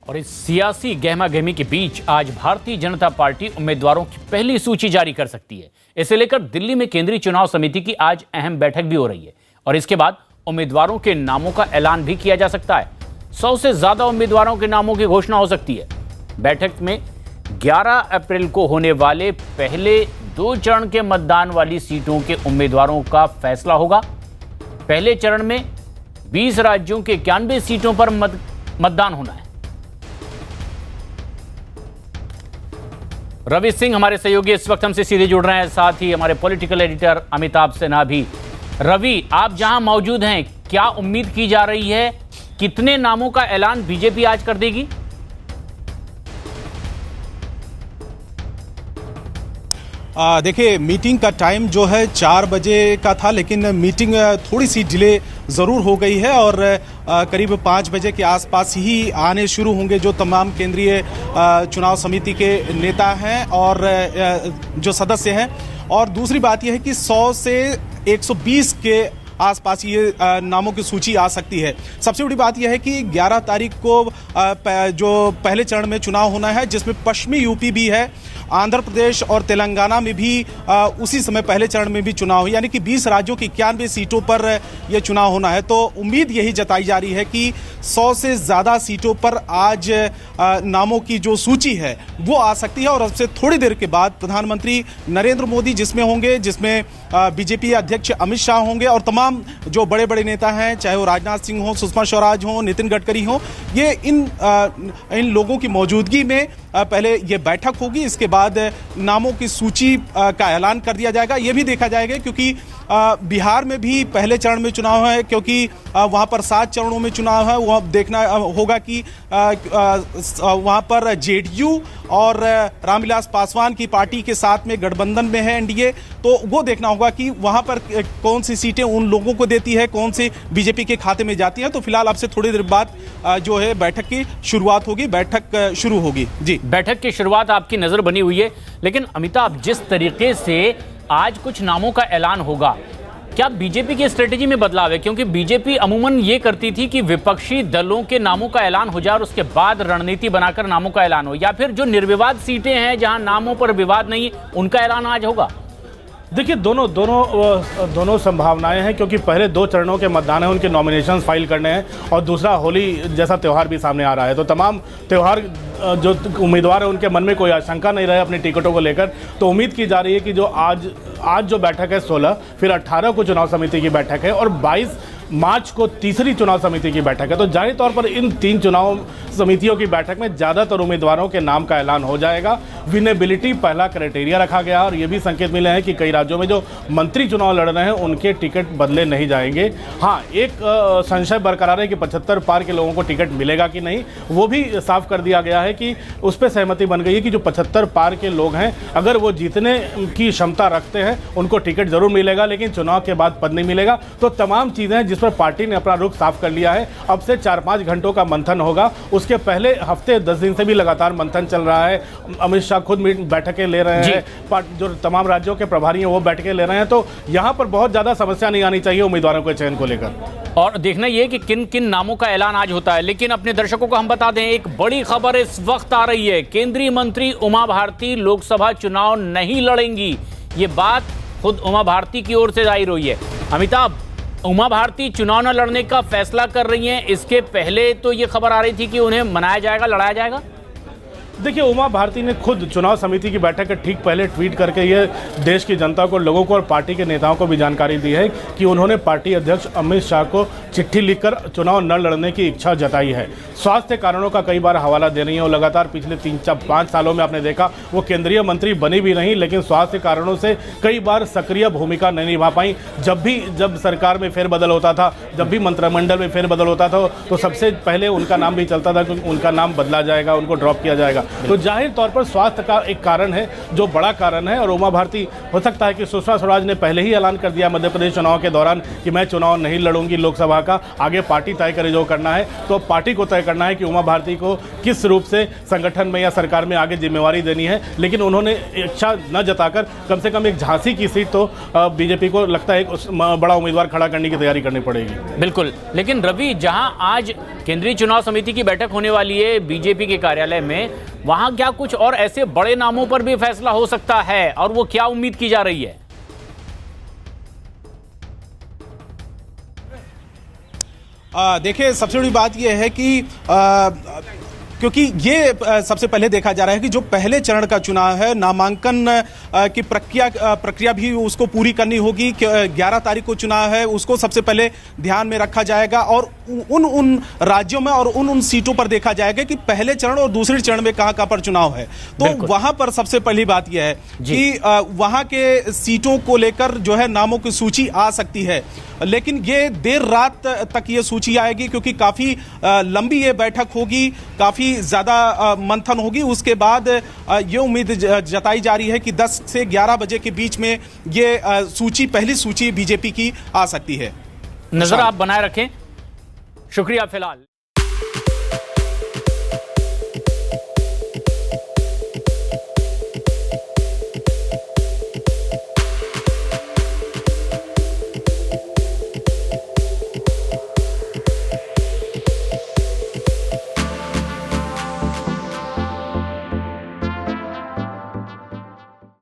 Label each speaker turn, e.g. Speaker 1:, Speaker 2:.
Speaker 1: और इस सियासी गहमा गहमी के बीच आज भारतीय जनता पार्टी उम्मीदवारों की पहली सूची जारी कर सकती है। इसे लेकर दिल्ली में केंद्रीय चुनाव समिति की आज अहम बैठक भी हो रही है और इसके बाद उम्मीदवारों के नामों का ऐलान भी किया जा सकता है। 100 से ज्यादा उम्मीदवारों के नामों की घोषणा हो सकती है। बैठक में 11 अप्रैल को होने वाले पहले 2 चरण के मतदान वाली सीटों के उम्मीदवारों का फैसला होगा। पहले चरण में 20 राज्यों के 91 सीटों पर मतदान होना है। रवि सिंह हमारे सहयोगी इस वक्त हमसे सीधे जुड़ रहे हैं, साथ ही हमारे पॉलिटिकल एडिटर अमिताभ सिन्हा भी। रवि, आप जहां मौजूद हैं, क्या उम्मीद की जा रही है, कितने नामों का ऐलान बीजेपी आज कर देगी?
Speaker 2: देखिए, मीटिंग का टाइम जो है 4 बजे का था, लेकिन मीटिंग थोड़ी सी डिले ज़रूर हो गई है और करीब 5 बजे के आसपास ही आने शुरू होंगे जो तमाम केंद्रीय चुनाव समिति के नेता हैं और जो सदस्य हैं। और दूसरी बात यह है कि 100 से 120 के आसपास ये नामों की सूची आ सकती है। सबसे बड़ी बात यह है कि 11 तारीख को जो पहले चरण में चुनाव होना है, जिसमें पश्चिमी यूपी भी है, आंध्र प्रदेश और तेलंगाना में भी उसी समय पहले चरण में भी चुनाव है, यानी कि 20 राज्यों की 91 सीटों पर यह चुनाव होना है। तो उम्मीद यही जताई जा रही है कि 100 से ज़्यादा सीटों पर आज नामों की जो सूची है वो आ सकती है। और अब से थोड़ी देर के बाद प्रधानमंत्री नरेंद्र मोदी जिसमें होंगे, जिसमें बीजेपी अध्यक्ष अमित शाह होंगे और तमाम जो बड़े बड़े नेता हैं, चाहे वो राजनाथ सिंह हो, सुषमा स्वराज हो, नितिन गडकरी हो, ये इन लोगों की मौजूदगी में पहले ये बैठक होगी। इसके बाद नामों की सूची का ऐलान कर दिया जाएगा। ये भी देखा जाएगा क्योंकि बिहार में भी पहले चरण में चुनाव है, क्योंकि वहाँ पर 7 चरणों में चुनाव है। वह देखना होगा कि वहाँ पर जेडीयू और रामविलास पासवान की पार्टी के साथ में गठबंधन में है एनडीए, तो वो देखना होगा कि वहाँ पर कौन सी सीटें उन लोगों को देती है, कौन सी बीजेपी के खाते में जाती है। तो फिलहाल अब से थोड़ी देर बाद जो है बैठक की शुरुआत होगी, बैठक शुरू होगी। जी,
Speaker 1: बैठक की शुरुआत आपकी नजर बनी हुई है, लेकिन अमिताभ, जिस तरीके से आज कुछ नामों का ऐलान होगा, क्या बीजेपी की स्ट्रेटेजी में बदलाव है? क्योंकि बीजेपी अमूमन ये करती थी कि विपक्षी दलों के नामों का ऐलान हो जाए और उसके बाद रणनीति बनाकर नामों का ऐलान हो, या फिर जो निर्विवाद सीटें हैं जहां नामों पर विवाद नहीं, उनका ऐलान आज होगा।
Speaker 3: देखिए, दोनों संभावनाएं हैं, क्योंकि पहले 2 चरणों के मतदान है, उनके नॉमिनेशंस फाइल करने हैं और दूसरा होली जैसा त्यौहार भी सामने आ रहा है। तो तमाम त्यौहार जो उम्मीदवार है उनके मन में कोई आशंका नहीं रहे अपनी टिकटों को लेकर। तो उम्मीद की जा रही है कि जो आज जो बैठक है 16, फिर 18 को चुनाव समिति की बैठक है और 22 मार्च को तीसरी चुनाव समिति की बैठक है। तो जाहिर तौर पर इन 3 चुनाव समितियों की बैठक में ज़्यादातर उम्मीदवारों के नाम का ऐलान हो जाएगा। विनेबिलिटी पहला क्राइटेरिया रखा गया और ये भी संकेत मिले हैं कि कई राज्यों में जो मंत्री चुनाव लड़ रहे हैं उनके टिकट बदले नहीं जाएंगे। हाँ, एक संशय बरकरार है कि 75 पार के लोगों को टिकट मिलेगा कि नहीं, वो भी साफ कर दिया गया है कि उस पर सहमति बन गई है कि जो 75 पार के लोग हैं, अगर वो जीतने की क्षमता रखते हैं उनको टिकट जरूर मिलेगा, लेकिन चुनाव के बाद पद नहीं मिलेगा। तो तमाम चीज़ें जिस पर पार्टी ने अपना रुख साफ कर लिया है। अब से 4-5 घंटों का मंथन होगा। उसके पहले हफ्ते 10 दिन से भी लगातार मंथन चल रहा है। अमित शाह खुद बैठकें ले रहे हैं, जो तमाम राज्यों के प्रभारी हैं वो बैठकें ले रहे हैं। तो यहाँ पर बहुत ज़्यादा समस्या नहीं आनी चाहिए उम्मीदवारों के चयन को लेकर।
Speaker 1: और देखना यह कि किन किन नामों का ऐलान आज होता है। लेकिन अपने दर्शकों को हम बता दें, एक बड़ी खबर इस वक्त आ रही है। केंद्रीय मंत्री उमा भारती लोकसभा चुनाव नहीं लड़ेंगी। ये बात खुद उमा भारती की ओर से जाहिर हुई है। अमिताभ, उमा भारती चुनाव न लड़ने का फैसला कर रही हैं। इसके पहले तो ये खबर आ रही थी कि उन्हें मनाया जाएगा, लड़ाया जाएगा।
Speaker 3: देखिए, उमा भारती ने खुद चुनाव समिति की बैठक के ठीक पहले ट्वीट करके ये देश की जनता को, लोगों को और पार्टी के नेताओं को भी जानकारी दी है कि उन्होंने पार्टी अध्यक्ष अमित शाह को चिट्ठी लिखकर चुनाव न लड़ने की इच्छा जताई है। स्वास्थ्य कारणों का कई बार हवाला दे रही है और लगातार पिछले 3-5 सालों में आपने देखा वो केंद्रीय मंत्री बनी भी नहीं, लेकिन स्वास्थ्य कारणों से कई बार सक्रिय भूमिका नहीं निभा पाई। जब सरकार में फेरबदल होता था, जब भी मंत्रिमंडल में फेरबदल होता था, तो सबसे पहले उनका नाम भी चलता था कि उनका नाम बदला जाएगा, उनको ड्रॉप किया जाएगा। तो जाहिर तौर पर स्वास्थ्य का एक कारण है, जो बड़ा कारण है। और उमा भारती, हो सकता है कि सुषमा स्वराज ने पहले ही ऐलान कर दिया मध्य प्रदेश चुनाव के दौरान कि मैं चुनाव नहीं लड़ूंगी लोकसभा का, आगे पार्टी तय करे जो करना है। तो पार्टी को तय करना है कि उमा भारती को किस रूप से संगठन में या सरकार में आगे जिम्मेवारी देनी है। लेकिन उन्होंने इच्छा न जताकर कम से कम एक झांसी की सीट तो बीजेपी को लगता है बड़ा उम्मीदवार खड़ा करने की तैयारी करनी पड़ेगी।
Speaker 1: बिल्कुल, लेकिन रवि, जहां आज केंद्रीय चुनाव समिति की बैठक होने वाली है बीजेपी के कार्यालय में, वहां क्या कुछ और ऐसे बड़े नामों पर भी फैसला हो सकता है, और वो क्या उम्मीद की जा रही है?
Speaker 2: देखिए, सबसे बड़ी बात यह है कि क्योंकि ये सबसे पहले देखा जा रहा है कि जो पहले चरण का चुनाव है, नामांकन की प्रक्रिया भी उसको पूरी करनी होगी। 11 तारीख को चुनाव है, उसको सबसे पहले ध्यान में रखा जाएगा और उन राज्यों में और उन सीटों पर देखा जाएगा कि पहले चरण और दूसरे चरण में कहां पर चुनाव है। तो वहां पर सबसे पहली बात यह है कि वहां के सीटों को लेकर जो है नामों की सूची आ सकती है, लेकिन ये देर रात तक ये सूची आएगी, क्योंकि काफी लंबी ये बैठक होगी, काफी ज्यादा मंथन होगी। उसके बाद ये उम्मीद जताई जा रही है कि 10 से 11 बजे के बीच में ये सूची, पहली सूची बीजेपी की आ सकती है।
Speaker 1: नजर आप बनाए रखें। शुक्रिया फिलहाल।